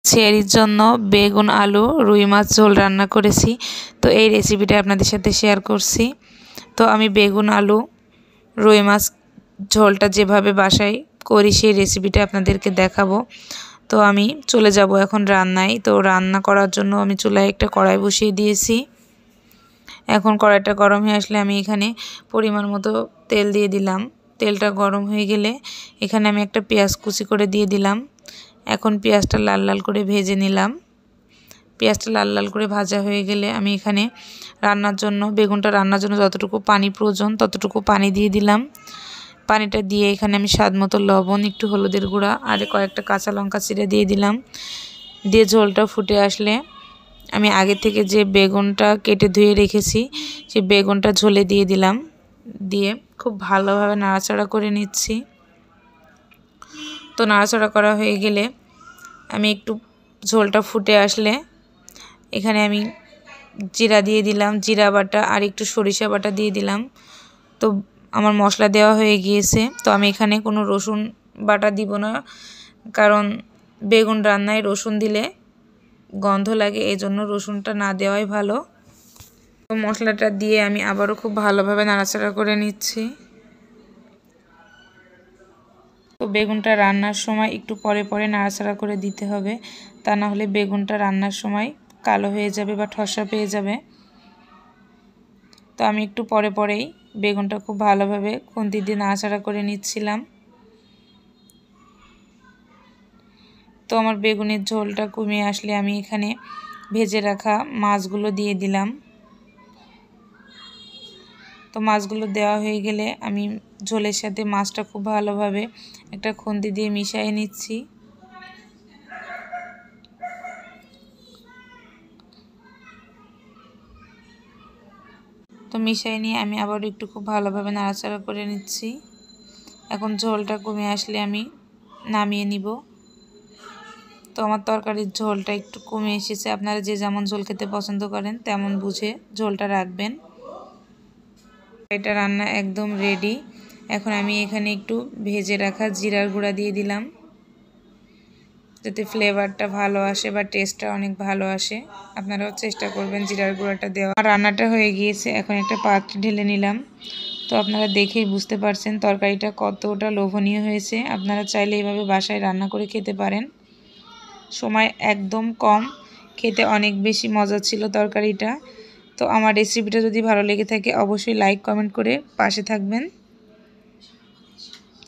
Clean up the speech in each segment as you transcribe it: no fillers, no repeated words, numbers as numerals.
ছেড়ির জন্য বেগুন আলু রুই মাছ ঝোল রান্না করেছি। তো এই রেসিপিটা আপনাদের সাথে শেয়ার করছি। তো আমি বেগুন আলু রুই মাছ ঝোলটা যেভাবে বাসায় করি সেই রেসিপিটা আপনাদেরকে দেখাবো। তো আমি চলে যাব এখন রান্নায়। তো রান্না করার জন্য আমি চুলায় একটা কড়াই বসিয়ে দিয়েছি। এখন কড়াইটা গরম হয়ে আসলে আমি এখানে পরিমাণ মতো তেল দিয়ে দিলাম। তেলটা গরম হয়ে গেলে এখানে আমি একটা পেঁয়াজ কুচি করে দিয়ে দিলাম। এখন পেঁয়াজটা লাল লাল করে ভেজে নিলাম। পেঁয়াজটা লাল লাল করে ভাজা হয়ে গেলে আমি এখানে বেগুনটা রান্নার জন্য যতটুকু পানি প্রয়োজন ততটুকু পানি দিয়ে দিলাম। পানিটা দিয়ে এখানে আমি স্বাদ মতো লবণ, একটু হলুদের গুঁড়া আর কয়েকটা কাঁচা লঙ্কা চিড়ে দিয়ে দিলাম। দিয়ে ঝোলটা ফুটে আসলে আমি আগে থেকে যে বেগুনটা কেটে ধুয়ে রেখেছি সেই বেগুনটা ঝোলে দিয়ে দিলাম। দিয়ে খুব ভালোভাবে নাড়াচাড়া করে নিচ্ছি। তো নাড়াচাড়া করা হয়ে গেলে আমি একটু ঝোলটা ফুটে আসলে এখানে আমি জিরা দিয়ে দিলাম, জিরা বাটা আর একটু সরিষা বাটা দিয়ে দিলাম। তো আমার মশলা দেওয়া হয়ে গিয়েছে। তো আমি এখানে কোনো রসুন বাটা দিব না, কারণ বেগুন রান্নায় রসুন দিলে গন্ধ লাগে, এই জন্য রসুনটা না দেওয়াই ভালো। তো মশলাটা দিয়ে আমি আবারও খুব ভালোভাবে নাড়াচাড়া করে নিচ্ছি। তো বেগুনটা রান্নার সময় একটু পরে পরে নাড়াচাড়া করে দিতে হবে, তা না হলে বেগুনটা রান্নার সময় কালো হয়ে যাবে বা ঠসা পেয়ে যাবে। তো আমি একটু পরে পরেই বেগুনটা খুব ভালোভাবে খুন্তি দিয়ে নাড়াচাড়া করে নিচ্ছিলাম। তো আমার বেগুনের ঝোলটা কমে আসলে আমি এখানে ভেজে রাখা মাছগুলো দিয়ে দিলাম। তো মাছগুলো দেওয়া হয়ে গেলে আমি ঝোলের সাথে মাছটা খুব ভালোভাবে একটা খুন্তি দিয়ে মিশিয়ে নিচ্ছি। তো মিশিয়ে নিয়ে আমি আবার একটু খুব ভালোভাবে নাড়াচাড়া করে নিচ্ছি। এখন ঝোলটা কমে আসলে আমি নামিয়ে নিব। তো আমার তরকারির ঝোলটা একটু কমে এসেছে। আপনারা যে যেমন ঝোল খেতে পছন্দ করেন তেমন বুঝে ঝোলটা রাখবেন। এটা রান্না একদম রেডি। এখন আমি এখানে একটু ভেজে রাখা জিরার গুঁড়া দিয়ে দিলাম, যাতে ফ্লেভারটা ভালো আসে বা টেস্টটা অনেক ভালো আসে। আপনারাও চেষ্টা করবেন জিরার গুঁড়াটা দেওয়া। রান্নাটা হয়ে গিয়েছে, এখন একটা পাত্রে ঢেলে নিলাম। তো আপনারা দেখেই বুঝতে পারছেন তরকারিটা কতটা লোভনীয় হয়েছে। আপনারা চাইলে এইভাবে বাসায় রান্না করে খেতে পারেন। সময় একদম কম, খেতে অনেক বেশি মজা ছিল তরকারিটা। তো আমার রেসিপিটা যদি ভালো লেগে থাকে অবশ্যই লাইক কমেন্ট করে পাশে থাকবেন।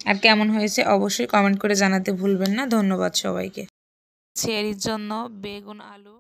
আর কেমন হয়েছে অবশ্যই কমেন্ট করে জানাতে ভুলবেন না। ধন্যবাদ সবাইকে। ছেড়ির জন্য বেগুন আলু